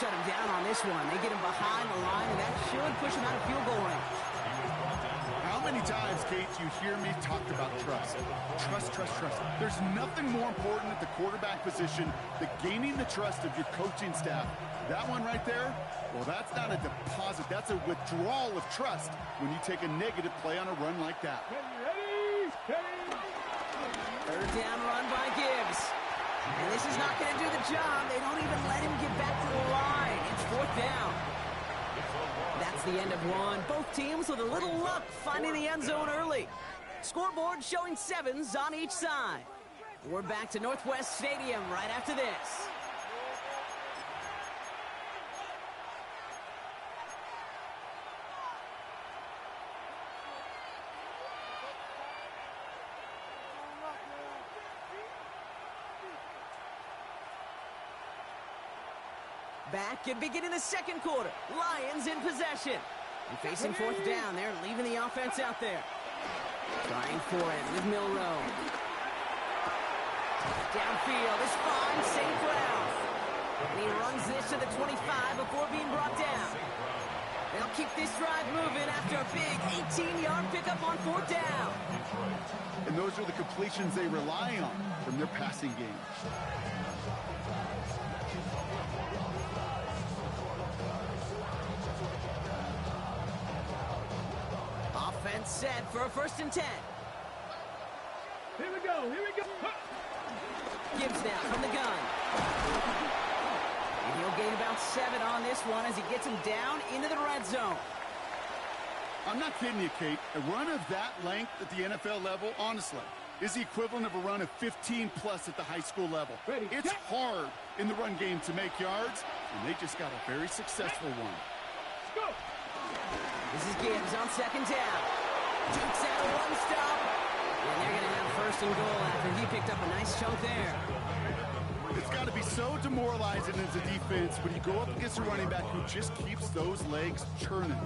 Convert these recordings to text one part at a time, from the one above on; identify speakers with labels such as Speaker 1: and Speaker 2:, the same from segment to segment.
Speaker 1: shut him down on this one. They get him behind the line, and that should push him out of field goal range.
Speaker 2: How many times, Kate, you hear me talk about trust? Trust, trust, trust. There's nothing more important at the quarterback position than gaining the trust of your coaching staff. That one right there, well, that's not a deposit. That's a withdrawal of trust when you take a negative play on a run like that.
Speaker 1: Third down run by Gibbs. And this is not going to do the job. They don't even let him get back to the line. It's fourth down. That's the end of one. Both teams with a little luck finding the end zone early. Scoreboard showing 7s on each side. We're back to Northwest Stadium right after this. Back and beginning the second quarter. Lions in possession. And facing fourth down, they're leaving the offense out there. Trying for it with Milrow. Downfield is fine, safe ground. And he runs this to the 25 before being brought down. They'll keep this drive moving after a big 18-yard pickup on fourth down.
Speaker 2: And those are the completions they rely on from their passing game.
Speaker 1: Offense set for a 1st and 10.
Speaker 3: Here we go, here we go.
Speaker 1: Gibbs now from the gun. And he'll gain about 7 on this one as he gets him down into the red zone.
Speaker 2: I'm not kidding you, Kate. A run of that length at the NFL level, honestly, is the equivalent of a run of 15-plus at the high school level.
Speaker 3: Ready,
Speaker 2: it's hard in the run game to make yards, and they just got a very successful one.
Speaker 3: Let's go.
Speaker 1: This is Gibbs on 2nd down. Dukes out a one stop. And they're going to have 1st and goal after he picked up a nice chunk there.
Speaker 2: It's got to be so demoralizing as a defense when you go up against a running back who just keeps those legs churning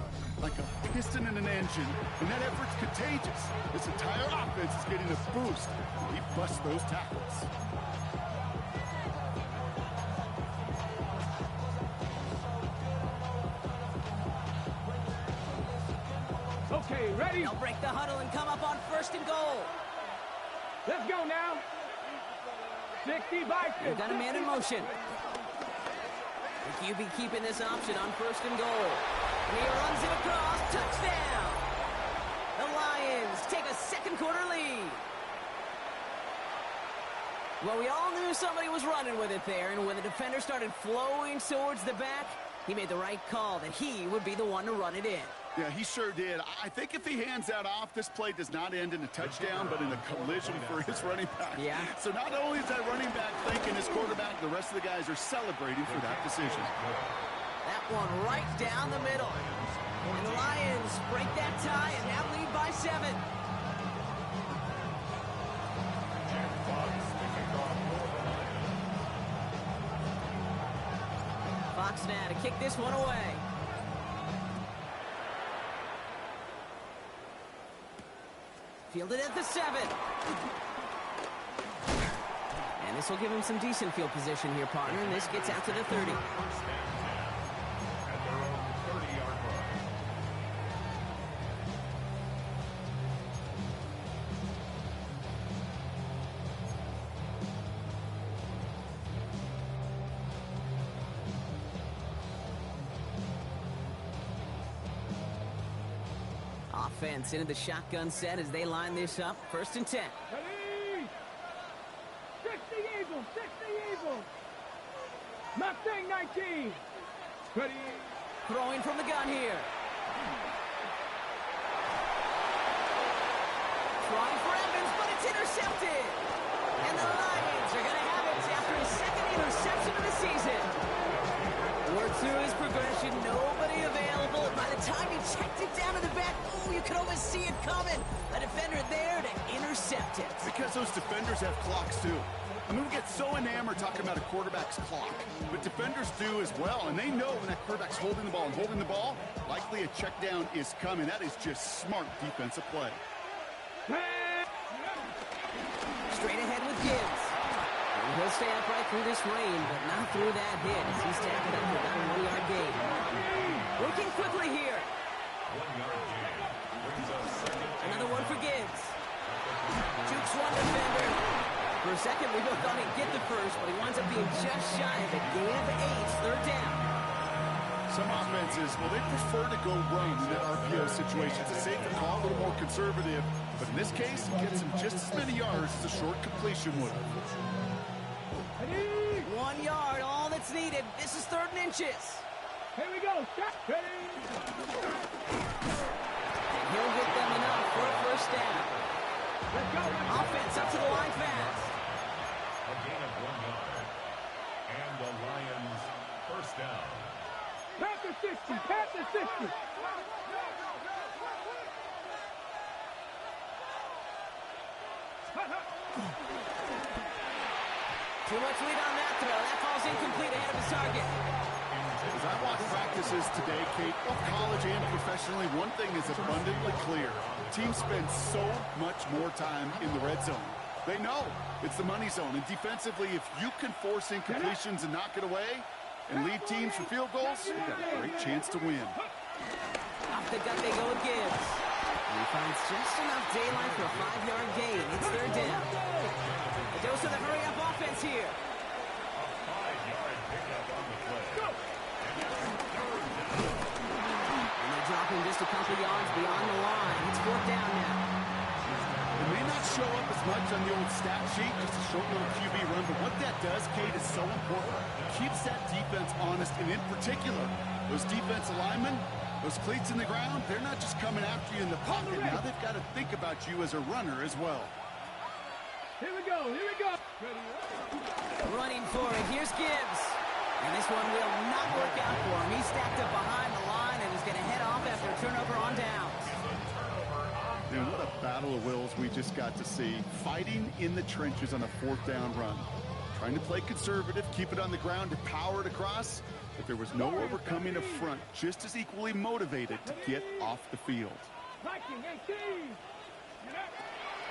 Speaker 2: like a piston in an engine, and that effort's contagious. This entire offense is getting a boost when he busts those tackles.
Speaker 3: Okay, ready?
Speaker 1: They'll break the huddle and come up on 1st and goal.
Speaker 3: Let's go now. 60 Vikings.
Speaker 1: They've got a man in motion. The QB keeping this option on 1st and goal. And he runs it across. Touchdown. The Lions take a second quarter lead. Well, we all knew somebody was running with it there, and when the defender started flowing towards the back, he made the right call that he would be the one to run it in.
Speaker 2: Yeah, he sure did. I think if he hands that off, this play does not end in a touchdown, but in a collision for his running back.
Speaker 1: Yeah.
Speaker 2: So not only is that running back thanking his quarterback, the rest of the guys are celebrating for that decision.
Speaker 1: That one right down the middle. And the Lions break that tie and now lead by 7. Fox now to kick this one away. Fielded at the 7. And this will give him some decent field position here, partner. And this gets out to the 30. Offense into the shotgun set as they line this up. 1st and 10.
Speaker 3: Ready? 60 Eagles, 60 Eagles. Mustang 19. Ready?
Speaker 1: Throwing from the gun here. Trying for Evans, but it's intercepted. And the Lions are going to have it after his 2nd interception of the season. Worked through his progression, nobody available. And by the time he checked it down to the back, oh, you could almost see it coming. A defender there to intercept it.
Speaker 2: Because those defenders have clocks too. I mean, we get so enamored talking about a quarterback's clock, but defenders do as well, and they know when that quarterback's holding the ball and holding the ball, likely a check down is coming. That is just smart defensive play.
Speaker 1: Straight ahead with Gibbs. And he'll He'll stay upright through this rain, but not through that hit. He's tackled up for about a 1-yard gain. Working quickly here. Another one for Gibbs. Jukes one defender. For a second, we both thought he'd get the first, but he winds up being just shy of it. Gain of 8, third down.
Speaker 2: Some offenses, well, they prefer to go run in that RPO situation. It's a safer call, a little more conservative. But in this case, it gets him just as many yards as a short completion would.
Speaker 1: 1 yard, all that's needed. This is 3rd and inches.
Speaker 3: Here we go. Stop. Ready.
Speaker 1: And he'll get them enough for a first down.
Speaker 3: Let's go.
Speaker 1: Offense up to the line fast.
Speaker 4: A gain of 1 yard. And the Lions first down.
Speaker 3: Panther 60. Panther 60.
Speaker 1: Too much lead on that throw. That ball's incomplete ahead of his target.
Speaker 2: As I watch practices today, Kate, both college and professionally, one thing is abundantly clear. Teams spend so much more time in the red zone. They know it's the money zone. And defensively, if you can force incompletions and knock it away and lead teams for field goals, you've got a great chance to win.
Speaker 1: Off the gut they go with Gibbs. And he finds just enough daylight for a 5-yard gain. It's 3rd down. A dose of the hurry-up offense here.
Speaker 4: A 5-yard pickup on the play.
Speaker 1: And they drop him just a couple yards beyond the line. It's 4th down now.
Speaker 2: It may not show up as much on the old stat sheet, just a short little QB run, but what that does, Kate, is so important. It keeps that defense honest, and in particular, those defensive linemen, those cleats in the ground, they're not just coming after you in the pocket. Now they've got to think about you as a runner as well.
Speaker 3: Here we go. Here we go. Ready.
Speaker 1: Running for it. Here's Gibbs. And this one will not work out for him. He's stacked up behind the line and is going to head off after a turnover on downs.
Speaker 2: And what a battle of wills we just got to see. Fighting in the trenches on a 4th down run. Trying to play conservative, keep it on the ground to power it across. But there was no overcoming a front just as equally motivated to get off the field.
Speaker 3: Viking 18.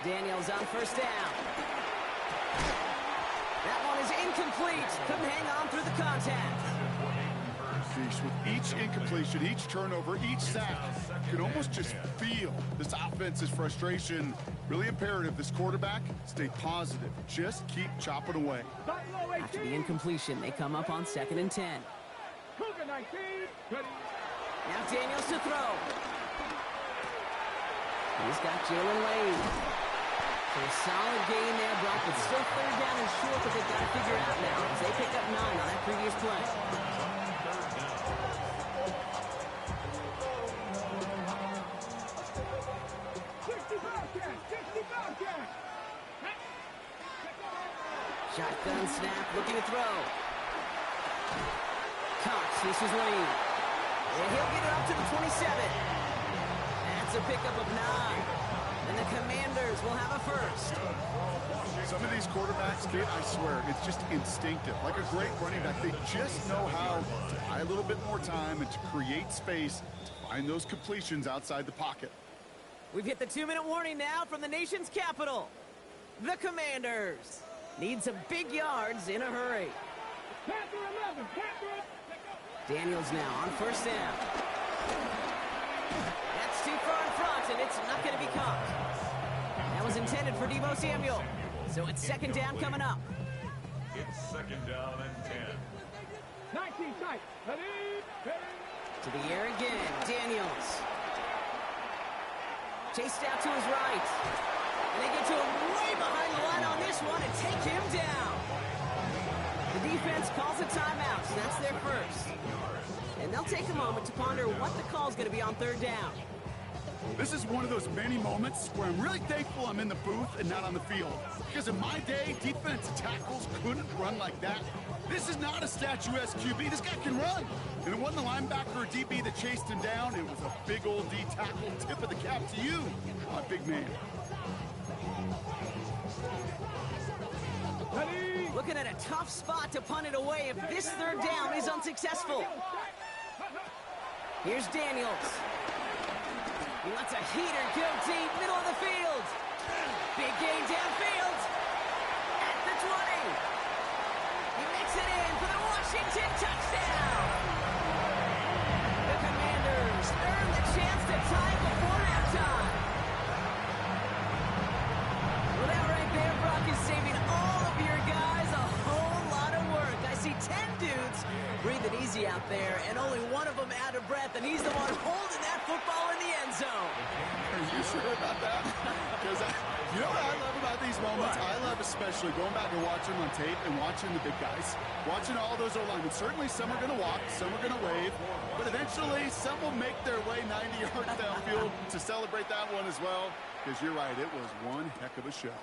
Speaker 1: Daniels on first down. That one is incomplete. Couldn't hang on through the contact.
Speaker 2: Sheesh, with each incompletion, each turnover, each sack, you can almost just feel this offense's frustration. Really imperative, this quarterback, stay positive. Just keep chopping away.
Speaker 1: After the incompletion, they come up on 2nd and 10.
Speaker 3: Cougar 19. Ready.
Speaker 1: Now Daniels to throw. He's got Jalen Wade. So a solid gain there, Brock, but still 3rd down and short that they've got to figure out now as they pick up 9 on that previous play. Shotgun snap, looking to throw. Cox, this is Lane. And he'll get it up to the 27. That's a pickup of 9. And the Commanders will have a first.
Speaker 2: Some of these quarterbacks, kid, I swear, it's just instinctive. Like a great running back, they just know how to buy a little bit more time and to create space to find those completions outside the pocket.
Speaker 1: We've hit the 2-minute warning now from the nation's capital. The Commanders need some big yards in a hurry.
Speaker 3: Panther 11. Panther.
Speaker 1: Daniels now on first down. That's too far in front, and it's not going to be caught. That was intended for Deebo Samuel. So it's 2nd down coming up.
Speaker 4: It's 2nd down and 10.
Speaker 3: 19 tight. Ready.
Speaker 1: To the air again, Daniels. Chased out to his right. And they get to him way behind the line on this one and take him down. The defense calls a timeout, so that's their first. And they'll take a moment to ponder what the call is going to be on 3rd down.
Speaker 2: This is one of those many moments where I'm really thankful I'm in the booth and not on the field. Because in my day, defensive tackles couldn't run like that. This is not a statuesque QB. This guy can run. And it wasn't the linebacker or DB that chased him down. It was a big old D tackle. Tip of the cap to you, my big man.
Speaker 3: Ready.
Speaker 1: Looking at a tough spot to punt it away if this 3rd down is unsuccessful. Here's Daniels. He lets a heater go deep, middle of the field. Big gain downfield. At the 20. dudes breathing easy out there, and only one of them out of breath, and he's the one holding that football in the end zone.
Speaker 2: Are you sure about that? Because you know what I love about these moments? I love especially going back and watching on tape and watching the big guys, watching all those O-linemen. Certainly some are going to walk, some are going to wave, but eventually some will make their way 90 yards downfield to celebrate that one as well. Because you're right, it was one heck of a show.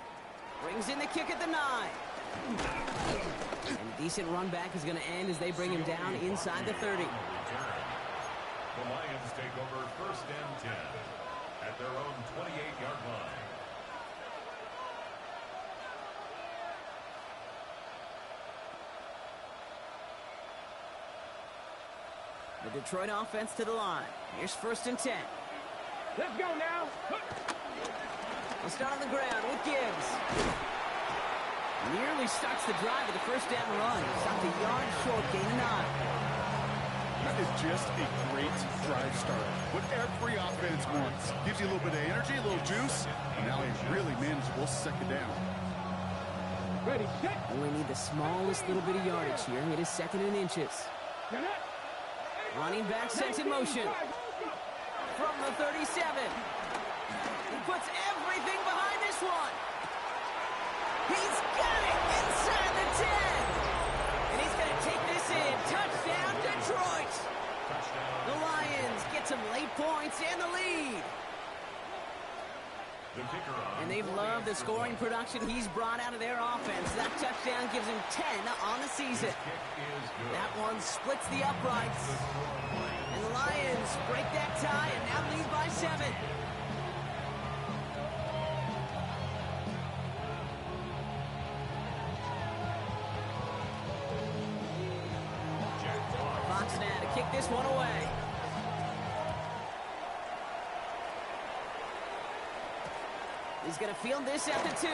Speaker 1: Brings in the kick at the 9. And a decent run back is going to end as they bring him down inside the 30.
Speaker 4: The Lions take over 1st and 10 at their own 28-yard line.
Speaker 1: The Detroit offense to the line. Here's 1st and 10.
Speaker 3: Let's go now.
Speaker 1: They'll start on the ground with Gibbs. Nearly starts the drive with a 1st down run. Stopped a yard short, gain of 9.
Speaker 2: That is just a great drive start. What every offense wants. Gives you a little bit of energy, a little juice, and now a really manageable 2nd down.
Speaker 3: Ready, set.
Speaker 1: Only need the smallest little bit of yardage here. It is 2nd and inches.
Speaker 3: Get up.
Speaker 1: Running back sent in motion. From the 37. He puts everything behind this one. He's got it inside the 10. And he's going to take this in. Touchdown, Detroit. The Lions get some late points and the lead. And they've loved the scoring production he's brought out of their offense. That touchdown gives him 10 on the season. That one splits the uprights. And the Lions break that tie and now lead by 7. Fox now to kick this one away. He's going to field this at the 2.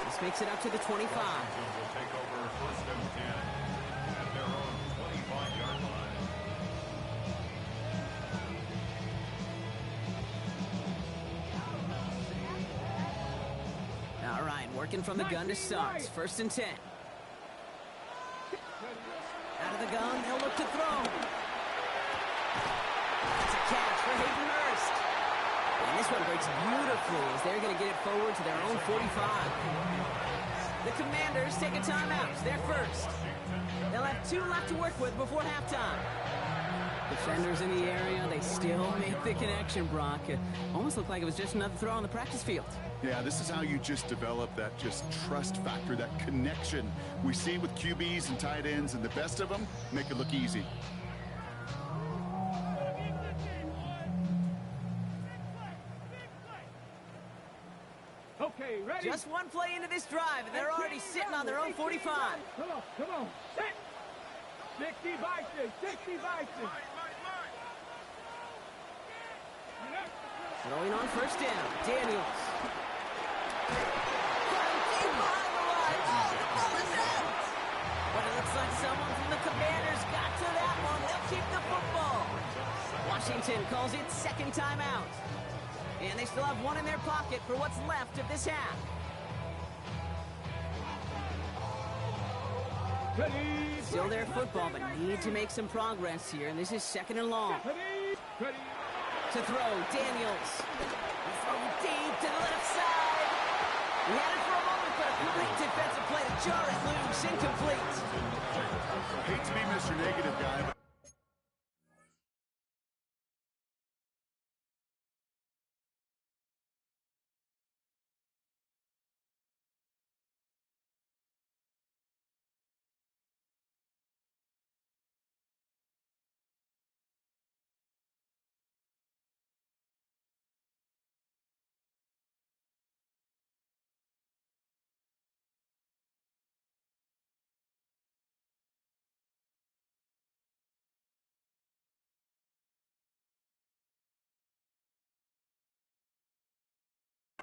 Speaker 1: This makes it up to the 25.
Speaker 4: Will take over 1st and 10 at their own 25-yard line.
Speaker 1: All right, working from the gun to start. 1st and 10. Out of the gun, they'll look to throw. It's a catch for Hayden Hurst. And this one breaks beautifully as they're going to get it forward to their own 45. The Commanders take a timeout. They're first. They'll have 2 left to work with before halftime. Defenders in the area, they still make the connection, Brock. It almost looked like it was just another throw on the practice field.
Speaker 2: Yeah, this is how you just develop that just trust factor, that connection we see with QBs and tight ends, and the best of them make it look easy.
Speaker 3: Okay, ready.
Speaker 1: Just one play into this drive, and they're already sitting on their own 45.
Speaker 3: Come on. Set. 60 by 6. 60 by 6.
Speaker 1: Throwing on 1st down, Daniels. Running deep behind the line. Oh, the ball is out. But it looks like someone from the Commanders got to that one. They'll keep the football. Washington calls it 2nd timeout. And they still have 1 in their pocket for what's left of this half. Still their football, but need to make some progress here. And this is 2nd and long.
Speaker 3: Ready.
Speaker 1: To throw, Daniels. Throw deep to the left side. He had it for a moment, but a great defensive play to jar it loose. Incomplete.
Speaker 2: Hate to be Mr. Negative guy, but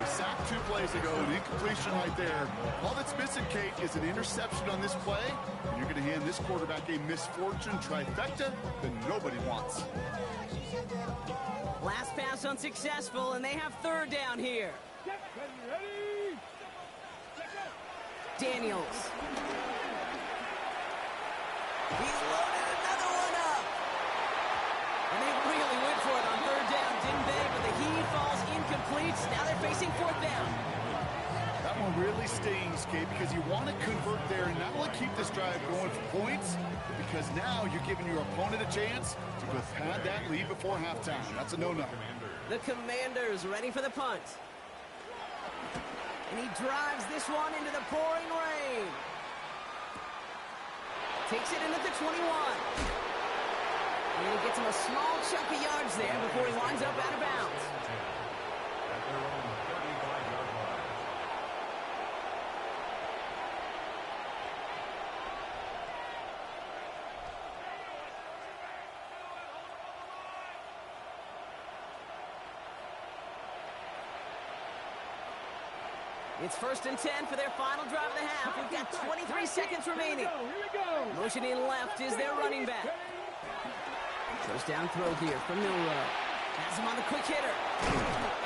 Speaker 2: sacked 2 plays ago, an incompletion right there. All that's missing, Kate, is an interception on this play, and you're going to hand this quarterback a misfortune trifecta that nobody wants.
Speaker 1: Last pass unsuccessful, and they have 3rd down here.
Speaker 3: Ready.
Speaker 1: Daniels. He loaded another one up. And they really went for it on third down, didn't they? But the heave falls incomplete. Now they're facing fourth down.
Speaker 2: That one really stings, Kate, because you want to convert there and not only keep this drive going for points, because now you're giving your opponent a chance to go pad that lead before halftime. That's a no-no.
Speaker 1: The Commanders ready for the punt. And he drives this one into the pouring rain. Takes it in at the 21. And he gets him a small chunk of yards there before he winds up out of bounds.
Speaker 4: At their own 35-yard line.
Speaker 1: It's 1st and 10 for their final drive of the half. We've got 23 seconds remaining.
Speaker 3: Here we go.
Speaker 1: Motioning left is their running back. First down throw here from Milrow. Has him on the quick hitter.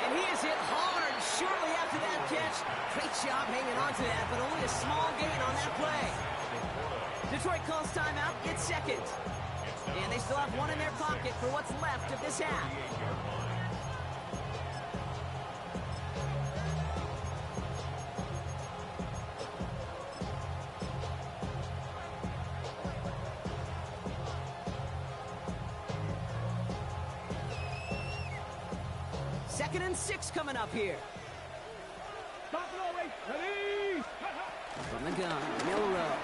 Speaker 1: And he is hit hard shortly after that catch. Great job hanging on to that, but only a small gain on that play. Detroit calls timeout. It's second. And they still have one in their pocket for what's left of this half. Second and 6 coming up here.
Speaker 3: Stop it all, wait. Ready?
Speaker 1: From the gun, Milrow.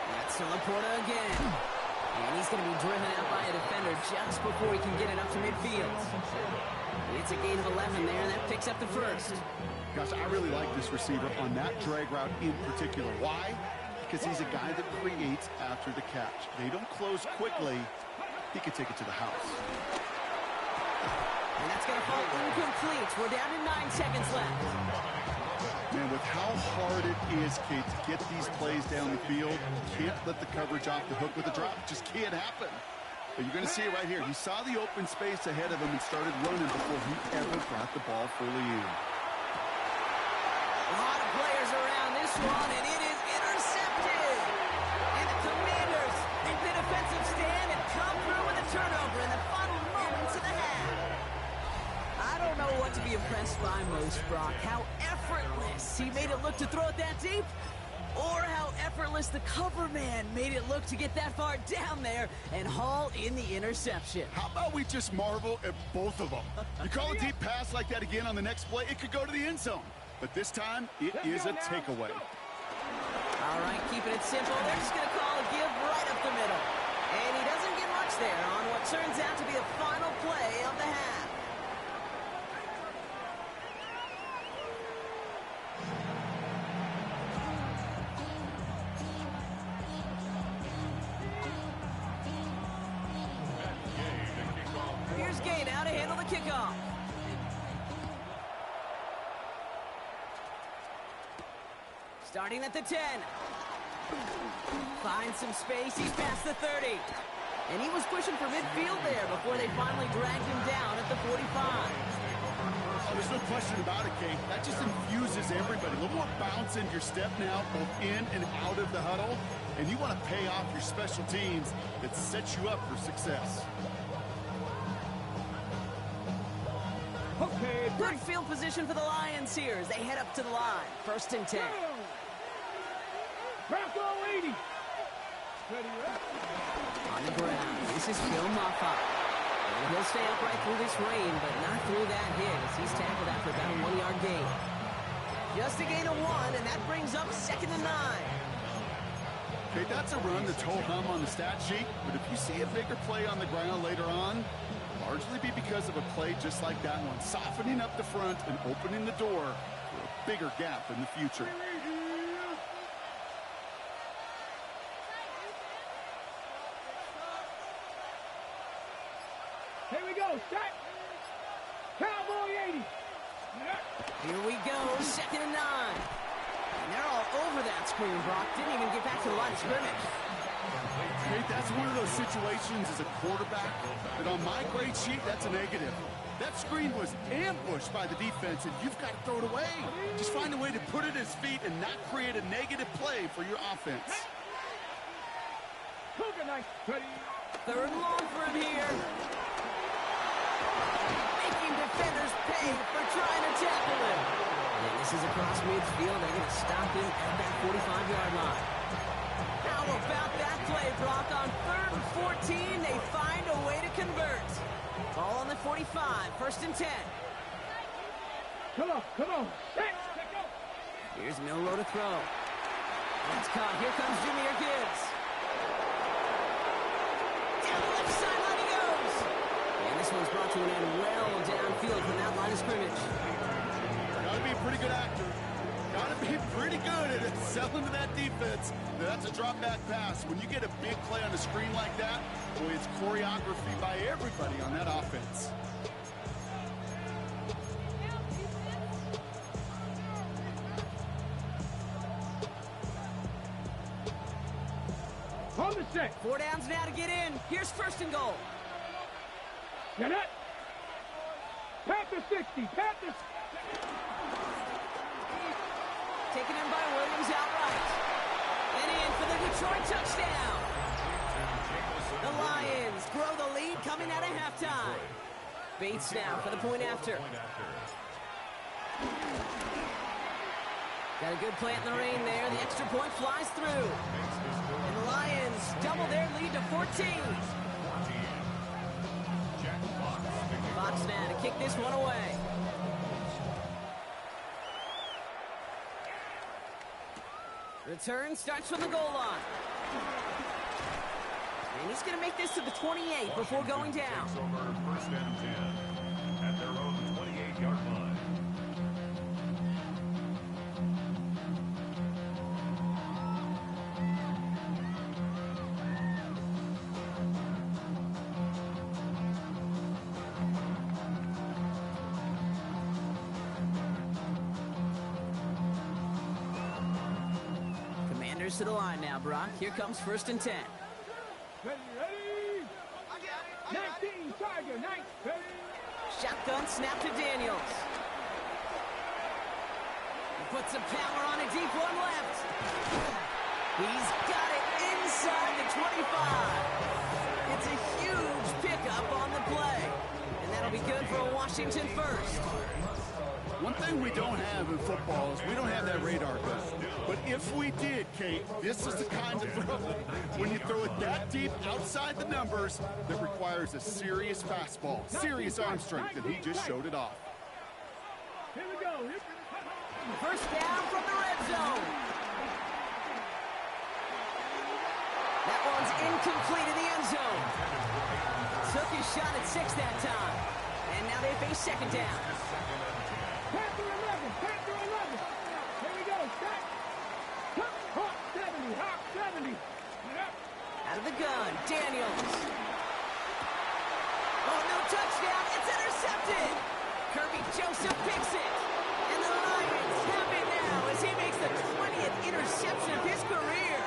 Speaker 1: That's Laporta again. And he's going to be driven out by a defender just before he can get it up to midfield. It's a gain of 11 there, and that picks up the first.
Speaker 2: Gosh, I really like this receiver on that drag route in particular. Why? Because he's a guy that creates after the catch. They don't close quickly. He could take it to the house.
Speaker 1: And that's going to fall incomplete. We're down to 9 seconds left.
Speaker 2: Man, with how hard it is, Kate, to get these plays down the field, you can't let the coverage off the hook with a drop. It just can't happen. But you're going to see it right here. He saw the open space ahead of him and started running before he ever got the ball fully in.
Speaker 1: A lot of players around this one, and it is intercepted. And the Commanders make the defensive stand and come through with a turnover in the final moments of the half. I don't know what to be impressed by most, Brock. How effortless he made it look to throw it that deep, or how effortless the cover man made it look to get that far down there and haul in the interception.
Speaker 2: How about we just marvel at both of them? You call a deep pass like that again on the next play, it could go to the end zone. But this time, it is a takeaway.
Speaker 1: All right, keeping it simple. They're just going to call a give right up the middle. And he doesn't get much there on what turns out to be the final play of the half. Here's Gay now to handle the kickoff. Starting at the 10. Finds some space. He's past the 30. And he was pushing for midfield there before they finally dragged him down at the 45.
Speaker 2: Oh, there's no question about it, Kate. That just infuses everybody. A little more bounce in your step now, both in and out of the huddle. And you want to pay off your special teams that sets you up for success.
Speaker 3: Okay,
Speaker 1: Good field position for the Lions here as they head up to the line. 1st and 10.
Speaker 3: Bronco 80. Ready, right?
Speaker 1: On the ground, this is Phil Moffat. And he'll stay upright through this rain, but not through that hit as he's tackled after about a 1-yard gain. Just a gain of 1, and that brings up 2nd and 9.
Speaker 2: Okay, that's a run that's ho-hum on the stat sheet, but if you see a bigger play on the ground later on, largely be because of a play just like that one, softening up the front and opening the door for a bigger gap in the future.
Speaker 3: Here we go, set. Cowboy 80.
Speaker 1: Here we go, 2nd and 9. And they're all over that screen, Brock. Didn't even get back to the line of scrimmage.
Speaker 2: Hey, that's one of those situations as a quarterback that on my grade sheet, that's a negative. That screen was ambushed by the defense, and you've got to throw it away. Just find a way to put it at his feet and not create a negative play for your offense.
Speaker 3: Cougar nice. Ready.
Speaker 1: Third and long for him here. Making defenders pay for trying to tackle him. And this is across midfield. They're going to stop him at that 45-yard line. How about that play, Brock? On 3rd and 14, they find a way to convert. Ball on the 45, 1st and 10.
Speaker 3: Come on, come on. Hey, go.
Speaker 1: Here's Milrow to throw. That's caught. Here comes Jahmyr Gibbs. Down the left sideline he goes. And this one's brought to an end well downfield from that line of scrimmage.
Speaker 2: Gotta be a pretty good actor. Gotta be pretty good at selling to that defense. That's a drop back pass. When you get a big play on the screen like that, boy, it's choreography by everybody on that offense.
Speaker 3: On the set.
Speaker 1: 4 downs now to get in. Here's 1st and goal.
Speaker 3: Get it. Panther 60. Panther.
Speaker 1: Taken in by Williams outright. And in for the Detroit touchdown. The Lions grow the lead coming out of halftime. Bates now for the point after. Got a good play in the rain there. The extra point flies through. And the Lions double their lead to 14. Fox now to kick this one away. Return starts from the goal line. And he's going to make this to the 28 before going down.
Speaker 4: Over 1st and 10 at their own 28-yard line.
Speaker 1: To the line now, Brock. Here comes 1st and 10.
Speaker 3: Ready, ready. 19, Tiger, 9. Ready.
Speaker 1: Shotgun snap to Daniels. He puts some power on a deep one left. He's got it inside the 25. It's a huge pickup on the play. And that'll be good for a Washington first.
Speaker 2: One thing we don't have in football is we don't have that radar gun. But if we did, Kate, this is the kind of throw when you throw it that deep outside the numbers that requires a serious fastball, serious arm strength, and he just showed it off.
Speaker 3: Here we go.
Speaker 1: First down from the red zone. That one's incomplete in the end zone. Took his shot at 6 that time. And now they face 2nd down.
Speaker 3: Panther 11, Panther 11. Here we go, set. Hawk 70, Hawk 70.
Speaker 1: Out of the gun, Daniels. Oh, no touchdown. It's intercepted. Kirby Joseph picks it. And the Lions have it now as he makes the 20th interception of his career.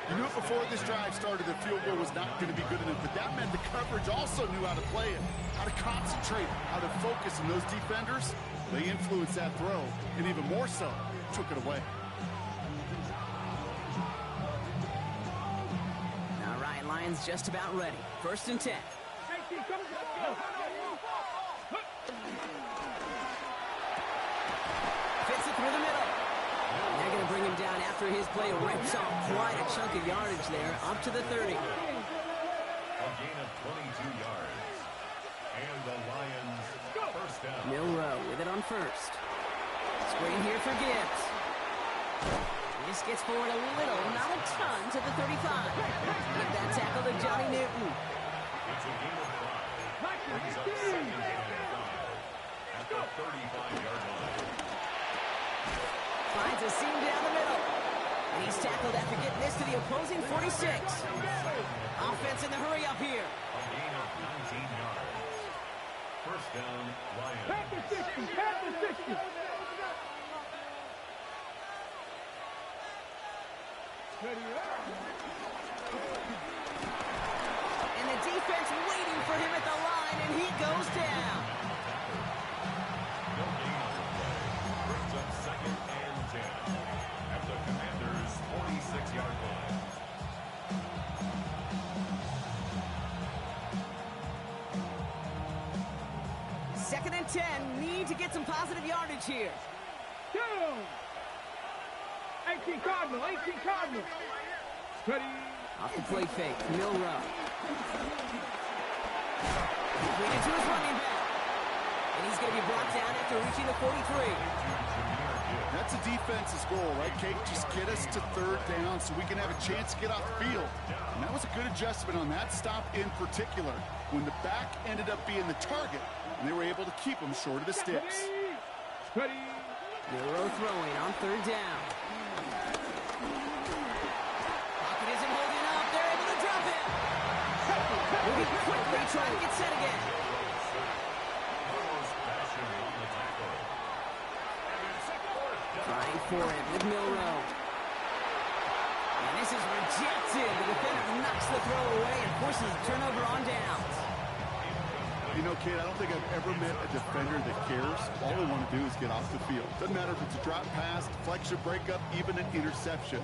Speaker 2: You knew before this drive started the field goal was not going to be good enough, but that meant the coverage also knew how to play it, how to concentrate, how to focus, and those defenders, they influenced that throw, and even more so, took it away.
Speaker 1: All right, Lions just about ready. 1st and 10. Fits it through the middle. They're going to bring him down after his play rips off quite a chunk of yardage there, up to the 30.
Speaker 4: A gain of 22 yards. And the Lions first down.
Speaker 1: Milrow with it on 1st. Screen here for Gibbs. This gets forward a little, not a ton, to the 35. Give that tackle to Johnny Newton.
Speaker 4: It's a gain of 5. Brings up 2nd and 5 at the 35-yard line.
Speaker 1: Finds a seam down the middle. And he's tackled after getting this to the opposing 46. Offense in the hurry up here.
Speaker 4: A gain of 19 yards. First down, Lions.
Speaker 3: Panther 60, Panther 60.
Speaker 1: And the defense waiting for him at the line, and he goes down.
Speaker 4: No gain on the play. Brings up 2nd and 10 at the Commanders' 46-yard line.
Speaker 1: and 10. Need to get some positive yardage here.
Speaker 3: Go! 18 Cardinal, 18 Cardinal. Ready.
Speaker 1: Off the play fake, Milrow. Completed to his running back. And he's going to be brought down after reaching the 43.
Speaker 2: That's a defense's goal, right, Kate? Just get us to third down so we can have a chance to get off the field. And that was a good adjustment on that stop in particular, when the back ended up being the target, and they were able to keep him short of the sticks.
Speaker 3: Ready.
Speaker 1: Milrow throwing on third down. Pocket isn't holding up. They're able to drop it. Moving quickly, trying to get set again. Trying for it with Milrow. And this is rejected. The defender knocks the throw away and forces a turnover on downs.
Speaker 2: You know, Kate, I don't think I've ever met a defender that cares. All they want to do is get off the field. Doesn't matter if it's a drop pass, deflection, breakup, even an interception.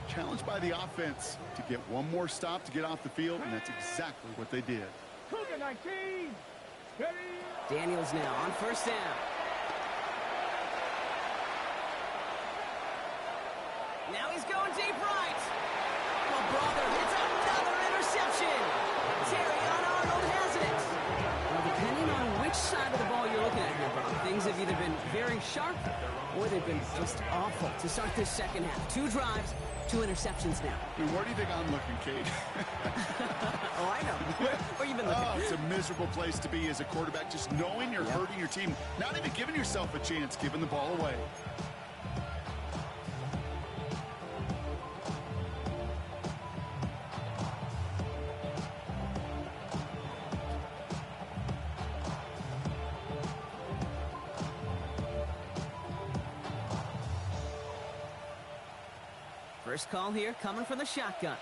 Speaker 2: Challenged by the offense to get one more stop to get off the field, and that's exactly what they did.
Speaker 3: Cougar 19. Ready.
Speaker 1: Daniels now on first down. Now he's going deep right. Oh, brother, it's another interception. Terrion Arnold has it. Well, depending on which side of the ball you're looking at here, Bob, things have either been very sharp or they've been just awful to start this second half. 2 drives, 2 interceptions now.
Speaker 2: I mean, where do you think I'm looking, Kate?
Speaker 1: Oh, I know. Where you been looking?
Speaker 2: Oh, it's a miserable place to be as a quarterback, just knowing you're hurting your team, not even giving yourself a chance, giving the ball away.
Speaker 1: First call here coming from the shotgun.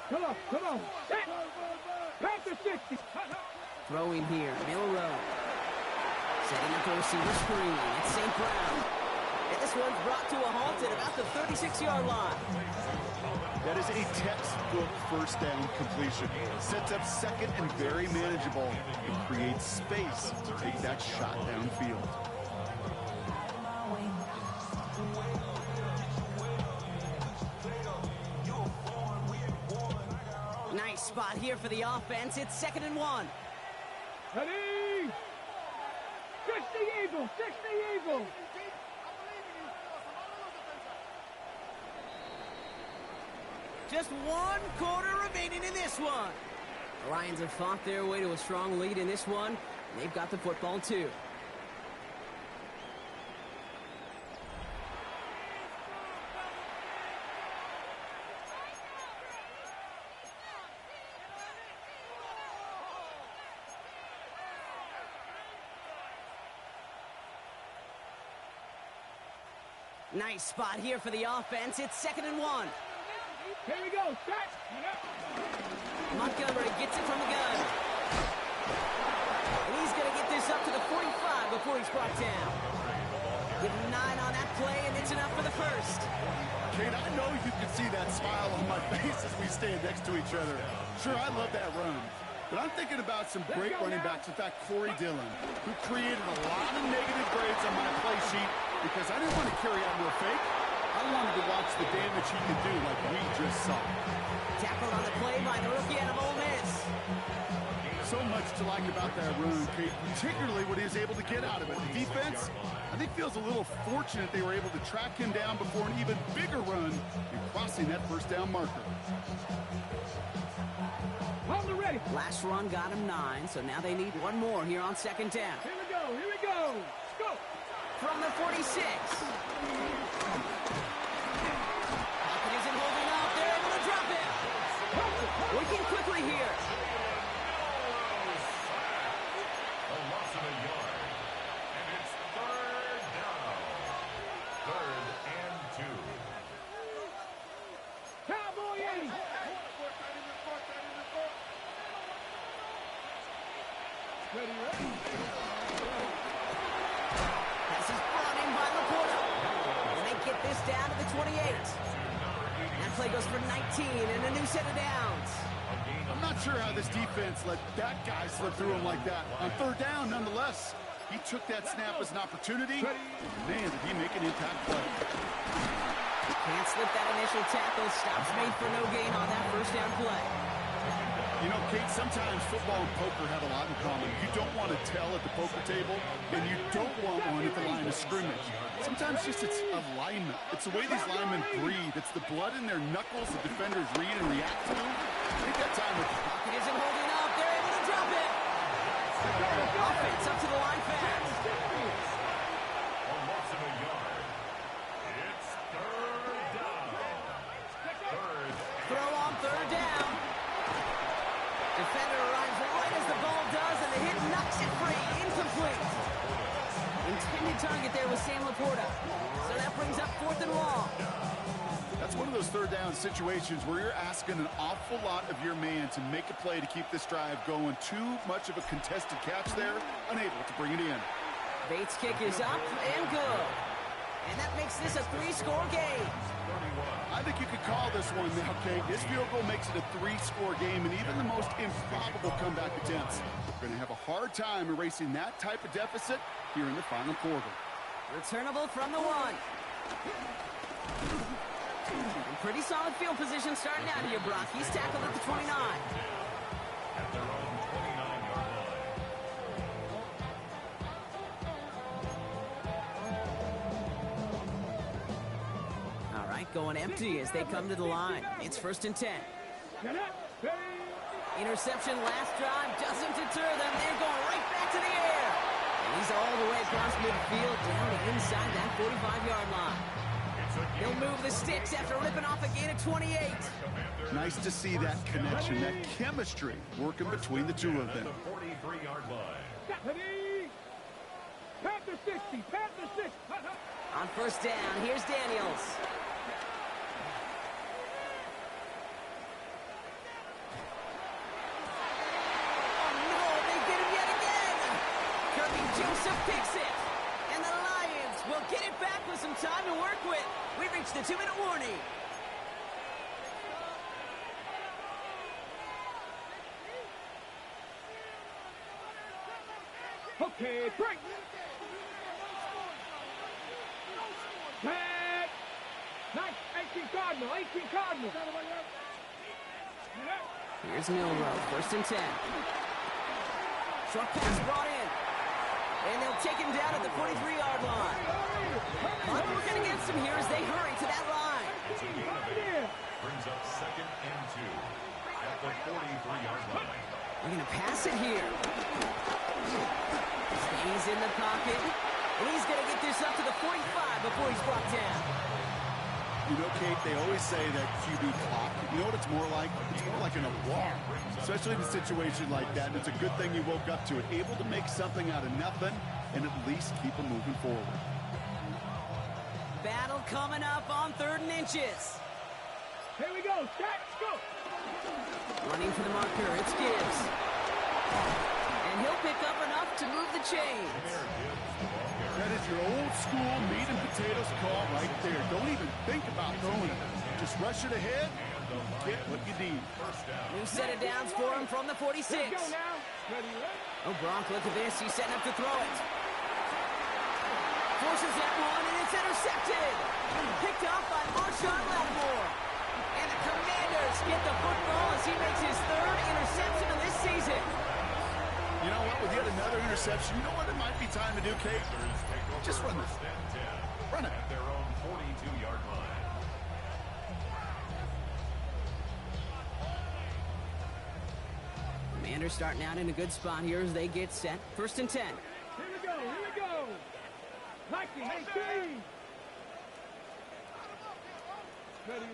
Speaker 3: Come on, come on. Back to 60.
Speaker 1: Throwing here, Milrow. Setting up the receiver screen. It's St. Brown. And this one's brought to a halt at about the 36-yard line.
Speaker 2: That is a textbook first down completion. Sets up second and very manageable. It creates space to take that shot downfield.
Speaker 1: Nice spot here for the offense. It's 2nd and 1.
Speaker 3: Ready. 60 Eagles, 60 Eagles.
Speaker 1: Just 1 quarter remaining in this one. The Lions have fought their way to a strong lead in this one. And they've got the football too. Nice spot here for the offense. It's 2nd and 1.
Speaker 3: Here we go. Start.
Speaker 1: Montgomery gets it from the gun. And he's going to get this up to the 45 before he's brought down. Give him 9 on that play, and it's enough for the first.
Speaker 2: Kate, I know you can see that smile on my face as we stand next to each other. Sure, I love that run. But I'm thinking about some great running backs with that Corey Dillon, who created a lot of negative grades on my play sheet because I didn't want to carry out no fake. I wanted to watch the damage he could do like we just saw.
Speaker 1: Tackled on the play by the rookie out of Ole Miss.
Speaker 2: So much to like about that run, Kate, particularly what he was able to get out of it. The defense, I think, feels a little fortunate they were able to track him down before an even bigger run and crossing that first down marker.
Speaker 3: Hold it ready.
Speaker 1: Last run got him 9, so now they need 1 more here on 2nd down.
Speaker 3: Here we go. Here we go. Let's go.
Speaker 1: From the 46. Pocket isn't holding up. They're able to drop it. Working quickly here.
Speaker 4: A loss of a yard. And it's 3rd down. 3rd and 2.
Speaker 3: Cowboy 80. Ready, ready.
Speaker 1: This is brought in by Laporta. And they get this down to the 28. That play goes for 19 and a new set of downs.
Speaker 2: I'm not sure how this defense let that guy slip through him like that. On third down, nonetheless, he took that snap as an opportunity. Man, did he make an impact play.
Speaker 1: Can't slip that initial tackle. Stops made for no gain on that first down play.
Speaker 2: You know, Kate, sometimes football and poker have a lot in common. You don't want to tell at the poker table, and you don't want one at the line of scrimmage. Sometimes just it's alignment. It's the way these linemen breathe. It's the blood in their knuckles the defenders read and react to. Take that time with
Speaker 1: Pocket isn't holding up. They're able to drop it. Offense up to the line fast.
Speaker 4: A loss of a yard. It's third down. Third.
Speaker 1: Throw on third down. Defender arrives right as the ball does, and the hit knocks it free. Incomplete. Intended target there was Sam Laporta. So that brings up 4th and long.
Speaker 2: That's one of those third down situations where you're asking an awful lot of your man to make a play to keep this drive going. Too much of a contested catch there, unable to bring it in.
Speaker 1: Bates' kick is up and good. And that makes this a 3-score game.
Speaker 2: I think you could call this one now, Kate. This field goal makes it a 3-score game, and even the most improbable comeback attempts are going to have a hard time erasing that type of deficit here in the final quarter.
Speaker 1: Returnable from the 1. And pretty solid field position starting out here, Brock. He's tackled at the 29.
Speaker 4: At their own 29-yard line.
Speaker 1: All right, going empty as they come to the line. It's 1st and 10. Interception last drive doesn't deter them. They're going right back to the air. And he's all the way across midfield down to inside that 45-yard line. He'll move the sticks after ripping off a gain of 28.
Speaker 2: Nice to see that connection, that chemistry working between the two of them.
Speaker 4: The 43-yard line.
Speaker 3: Panther 60, Panther 60.
Speaker 1: On 1st down, here's Daniels. Joseph picks it, and the Lions will get it back with some time to work with. We reached the 2-minute warning.
Speaker 3: Okay, break. Back. Nice. 18 Cardinal, 18 Cardinal.
Speaker 1: Here's Milrow, 1st and 10. Short pass brought in. And they'll take him down at the 43-yard line. Clock working against him here as they hurry to that line.
Speaker 4: It's a gain of 8. Brings up 2nd and 2 at the 43-yard line.
Speaker 1: They're going to pass it here. Stays in the pocket. And he's going to get this up to the 45 before he's brought down.
Speaker 2: You know, Kate, they always say that QB clock. You know what it's more like? It's more like an alarm, especially in a situation like that. And it's a good thing you woke up to it, able to make something out of nothing and at least keep them moving forward.
Speaker 1: Battle coming up on 3rd and inches.
Speaker 3: Here we go. Start. Go.
Speaker 1: Running for the marker, it's Gibbs. And he'll pick up enough to move the chains.
Speaker 2: That is your old school meat and potatoes call right there. Don't even think about throwing it. Just rush it ahead and get what you need.
Speaker 1: New set of downs for him from the 46.
Speaker 3: Let's go now. Ready,
Speaker 1: Oh, Gronk, look at this. He's setting up to throw it. Forces that one, and it's intercepted. Picked off by Marshawn Lattimore. And the Commanders get the football as he makes his 3rd interception of this season.
Speaker 2: You know what? With yet another interception, you know what it might be time to do, Kate? Just run this. Run it.
Speaker 4: At their own 42-yard line.
Speaker 1: Commanders starting out in a good spot here as they get set. 1st and 10.
Speaker 3: Here we go. Here we go. Nike, 18. Ready.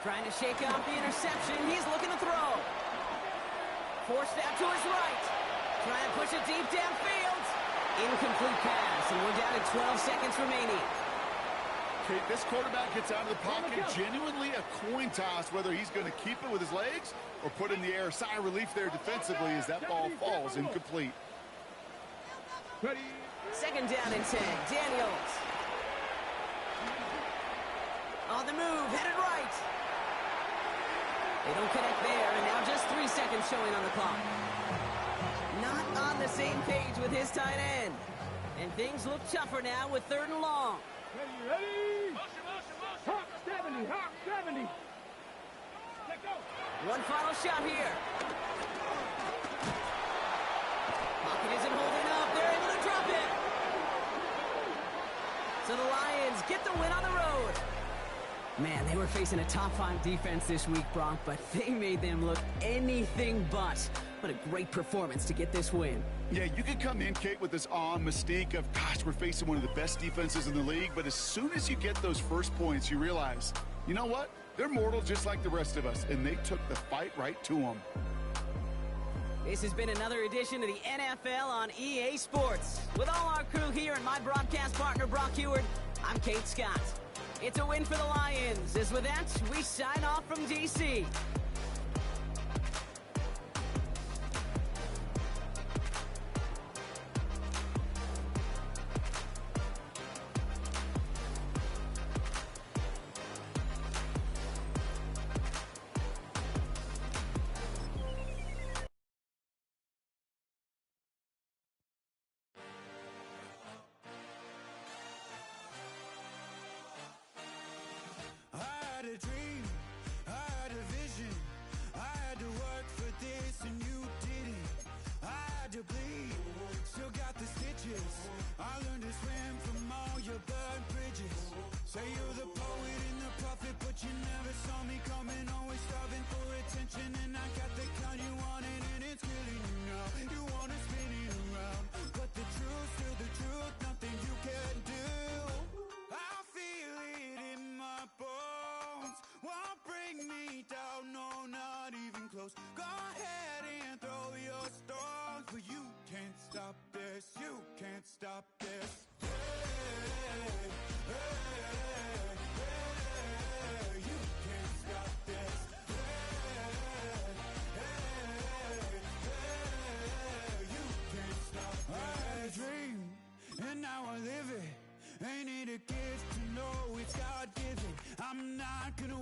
Speaker 1: Trying to shake out the interception. He's looking to throw. Forced out to his right. Trying to push it deep downfield. Incomplete pass, and we're down to 12 seconds remaining.
Speaker 2: Kate, this quarterback gets out of the pocket, genuinely a coin toss whether he's going to keep it with his legs or put in the air. Sigh of relief there defensively as that ball falls incomplete.
Speaker 3: Ready.
Speaker 1: 2nd down and 10. Daniels. On the move, headed right. They don't connect there, and now just 3 seconds showing on the clock. Not on the same page with his tight end. And things look tougher now with 3rd and long.
Speaker 3: Ready? Hawk 70, Hawk 70. Let go.
Speaker 1: One final shot here. Pocket isn't holding up. They're able to drop it. So the Lions get the win on the road. Man, they were facing a top 5 defense this week, Bronk, but they made them look anything but. What a great performance to get this win.
Speaker 2: Yeah, you could come in, Kate, with this awe and mystique of, gosh, we're facing one of the best defenses in the league, but as soon as you get those first points, you realize, you know what? They're mortal just like the rest of us, and they took the fight right to them.
Speaker 1: This has been another edition of the NFL on EA Sports. With all our crew here and my broadcast partner, Brock Heward, I'm Kate Scott. It's a win for the Lions, as with that, we sign off from D.C.
Speaker 5: A dream, I had a vision, I had to work for this and you didn't. I had to bleed, still got the stitches. I learned to swim from all your burned bridges. Say you're the poet and the prophet, but you never saw me coming. Always starving for attention, and I got the kind you wanted, and it's killing you now. You wanna spin it around, but the truth's still the truth, nothing you can do. I feel it in my bones. Won't bring me down, no, not even close. Go ahead and throw your stones, but you can't stop this, you can't stop this. Hey, hey, hey, you can't stop this. Hey, hey, hey, you can't stop this. I had a dream, and now I live it. Ain't it a gift to know it's God-given? I'm not gonna